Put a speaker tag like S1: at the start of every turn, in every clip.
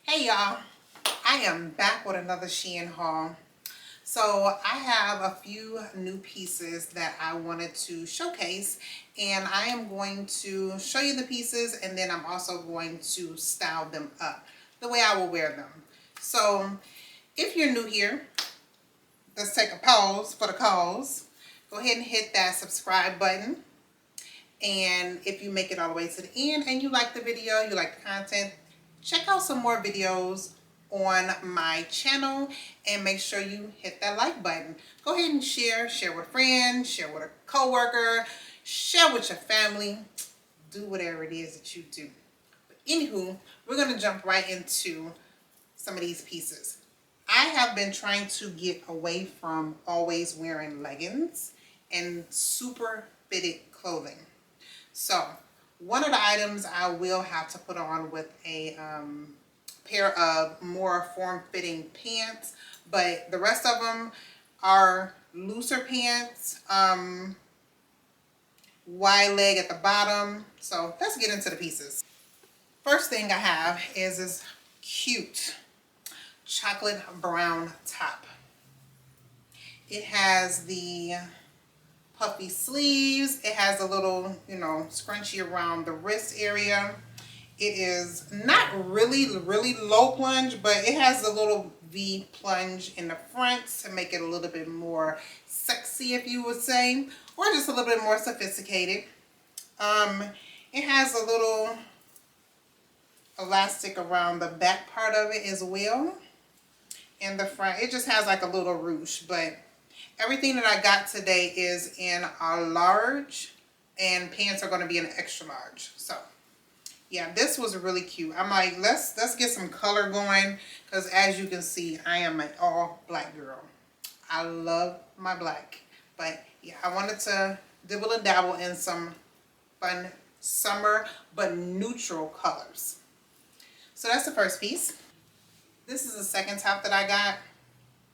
S1: Hey y'all, I am back with another SHEIN haul. So I have a few new pieces that I wanted to showcase, and I am going to show you the pieces, and then I'm also going to style them up the way I will wear them. So if you're new here, let's take a pause for the cause. Go ahead and hit that subscribe button. And if you make it all the way to the end and you like the video, you like the content, check out some more videos on my channel and make sure you hit that like button. Go ahead and share with friends, share with a coworker, share with your family. Do whatever it is that you do. But anywho, we're going to jump right into some of these pieces. I have been trying to get away from always wearing leggings and super fitted clothing. So one of the items I will have to put on with a pair of more form-fitting pants, but the rest of them are looser pants, wide leg at the bottom. So let's get into the pieces. First thing I have is this cute chocolate brown top. It has the puffy sleeves. It has a little, scrunchie around the wrist area. It is not really low plunge, but it has a little V plunge in the front to make it a little bit more sexy, if you would say, or just a little bit more sophisticated. It has a little elastic around the back part of it as well. In the front, it just has like a little ruche, but everything that I got today is in a large, and pants are going to be an extra large. So yeah, this was really cute. I'm like, let's get some color going, because as you can see, I am an all black girl. I love my black, but yeah, I wanted to dibble and dabble in some fun summer but neutral colors. So that's the first piece. This is the second top that I got.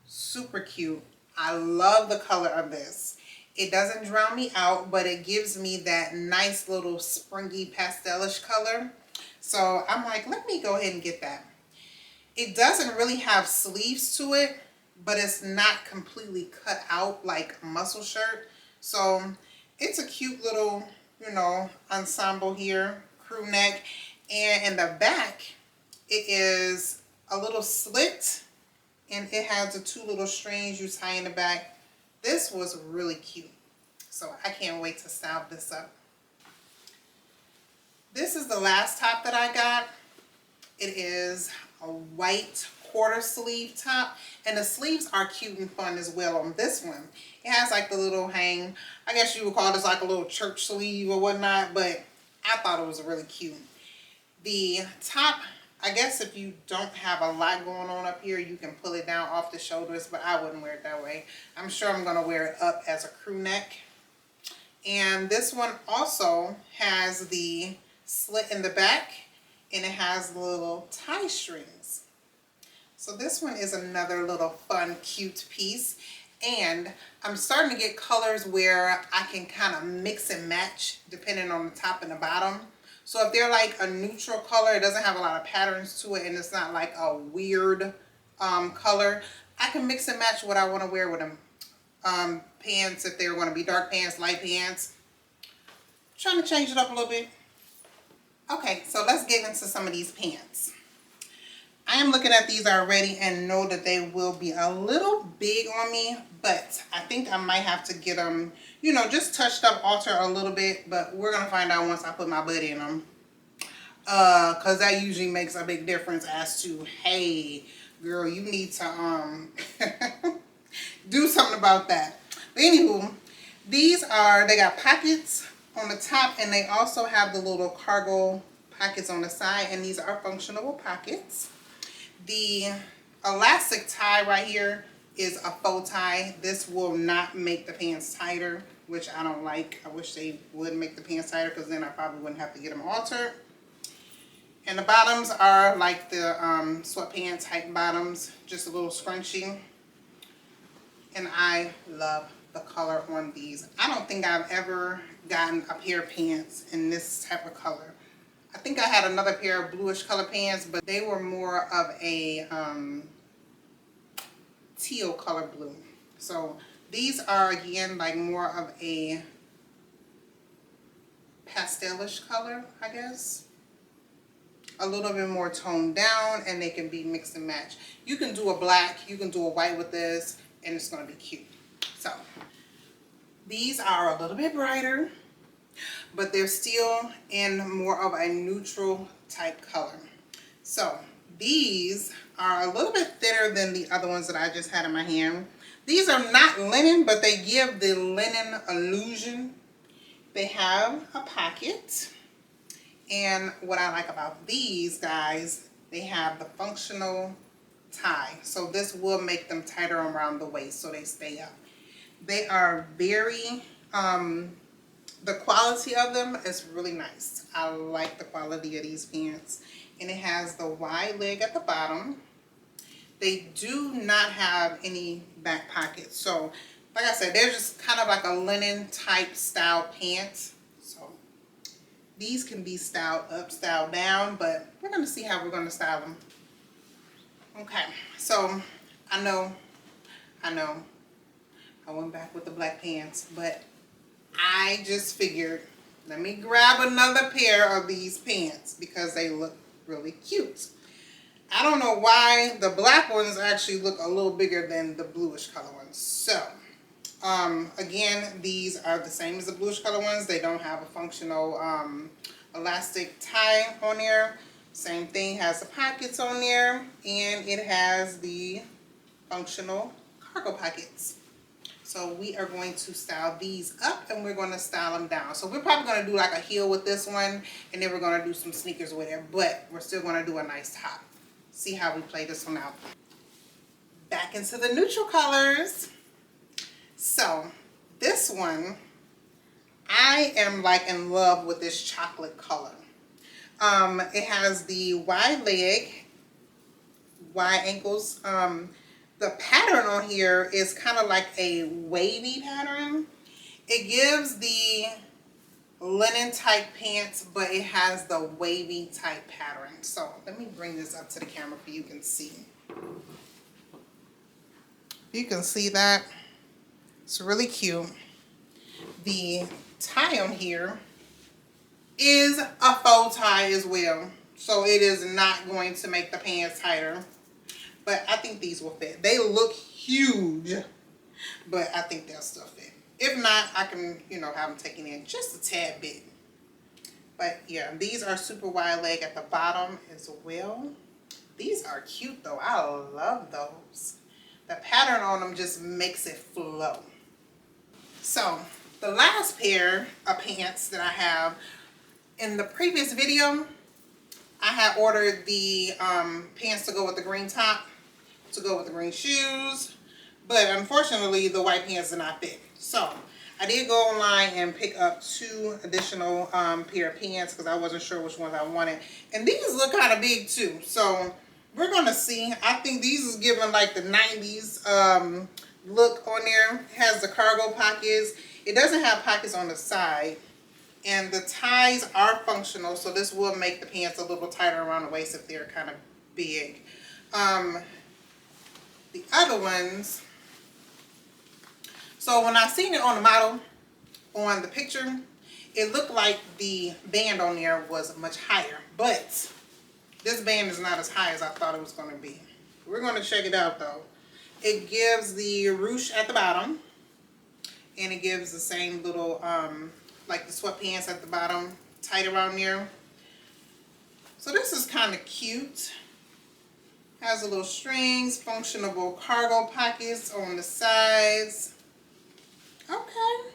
S1: Super cute. I love the color of this. It doesn't drown me out, but it gives me that nice little springy pastelish color. So I'm like, let me go ahead and get that. It doesn't really have sleeves to it, but it's not completely cut out like a muscle shirt. So it's a cute little, ensemble here, crew neck. And in the back, it is a little slit, and it has the two little strings you tie in the back. This was really cute. So I can't wait to style this up. This is the last top that I got. It is a white quarter sleeve top, and the sleeves are cute and fun as well on this one. It has like the little hang, I guess you would call this like a little church sleeve or whatnot, but I thought it was really cute. The top, I guess if you don't have a lot going on up here, you can pull it down off the shoulders, but I wouldn't wear it that way. I'm sure I'm going to wear it up as a crew neck. And this one also has the slit in the back, and it has little tie strings. So this one is another little fun, cute piece. And I'm starting to get colors where I can kind of mix and match depending on the top and the bottom. So if they're like a neutral color, it doesn't have a lot of patterns to it, and it's not like a weird color, I can mix and match what I want to wear with them. Pants, if they're going to be dark pants, light pants. Trying to change it up a little bit. Okay, so let's get into some of these pants. I am looking at these already and know that they will be a little big on me, but I think I might have to get them, just touched up, alter a little bit, but we're going to find out once I put my butt in them. Because that usually makes a big difference as to, hey, girl, you need to do something about that. But anywho, they got pockets on the top, and they also have the little cargo pockets on the side, and these are functional pockets. The elastic tie right here is a faux tie. This will not make the pants tighter, which I don't like. I wish they would make the pants tighter, because then I probably wouldn't have to get them altered. And the bottoms are like the sweatpants type bottoms, just a little scrunchy. And I love the color on these. I don't think I've ever gotten a pair of pants in this type of color. I think I had another pair of bluish color pants, but they were more of a teal color blue. So these are again like more of a pastelish color, I guess. A little bit more toned down, and they can be mixed and matched. You can do a black, you can do a white with this, and it's going to be cute. So these are a little bit brighter, but they're still in more of a neutral type color. So these are a little bit thinner than the other ones that I just had in my hand. These are not linen, but they give the linen illusion. They have a pocket. And what I like about these guys, they have the functional tie. So this will make them tighter around the waist so they stay up. They are very, the quality of them is really nice. I like the quality of these pants. And it has the wide leg at the bottom. They do not have any back pockets. So like I said, they're just kind of like a linen type style pants. These can be styled up, styled down, but we're going to see how we're going to style them. Okay, so I know, I went back with the black pants, but I just figured, let me grab another pair of these pants because they look really cute. I don't know why the black ones actually look a little bigger than the bluish color ones. So, again, these are the same as the bluish color ones. They don't have a functional elastic tie on there. Same thing, has the pockets on there, and it has the functional cargo pockets. So we are going to style these up, and we're going to style them down. So we're probably going to do like a heel with this one, and then we're going to do some sneakers with it, but we're still going to do a nice top. See how we play this one out. Back into the neutral colors. So this one, I am like in love with this chocolate color. It has the wide leg, wide ankles. The pattern on here is kind of like a wavy pattern. It gives the linen type pants, but it has the wavy type pattern. So let me bring this up to the camera for you can see. You can see that. It's really cute. The tie on here is a faux tie as well. So it is not going to make the pants tighter. But I think these will fit. They look huge, but I think they'll still fit. If not, I can, have them taken in just a tad bit. But yeah, these are super wide leg at the bottom as well. These are cute though. I love those. The pattern on them just makes it flow. So the last pair of pants that I have, in the previous video, I had ordered the pants to go with the green top, to go with the green shoes, but unfortunately the white pants did not fit. So I did go online and pick up 2 additional pair of pants because I wasn't sure which ones I wanted. And these look kind of big too. So we're going to see. I think these is giving like the 90s look on there. It has the cargo pockets. It doesn't have pockets on the side. And the ties are functional, so this will make the pants a little tighter around the waist if they're kind of big. The other ones, so when I seen it on the model, on the picture, it looked like the band on there was much higher. But this band is not as high as I thought it was going to be. We're going to check it out though. It gives the ruche at the bottom, and it gives the same little like the sweatpants at the bottom, tight around there. So this is kind of cute. Has a little strings, functional cargo pockets on the sides. Okay.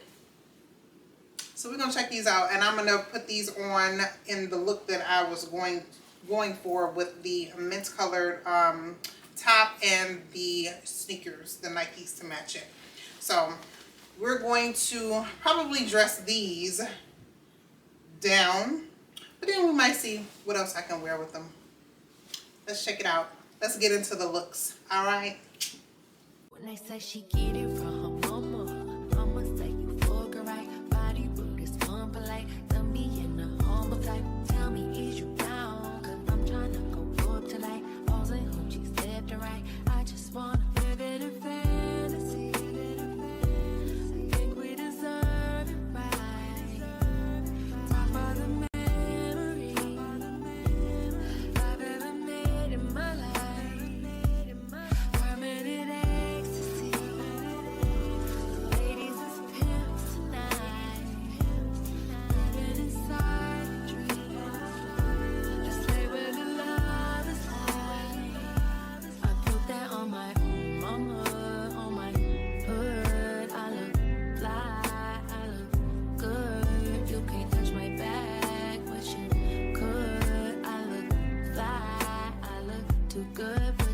S1: So we're gonna check these out, and I'm gonna put these on in the look that I was going for with the mint colored top and the sneakers, the Nikes to match it. So we're going to probably dress these down, but then we might see what else I can wear with them. Let's check it out. Let's get into the looks. All right.
S2: When they say she get it from her mama say you fuck her right. Body rude is unpolite. Don't be in the humble type. Tell me, is too good.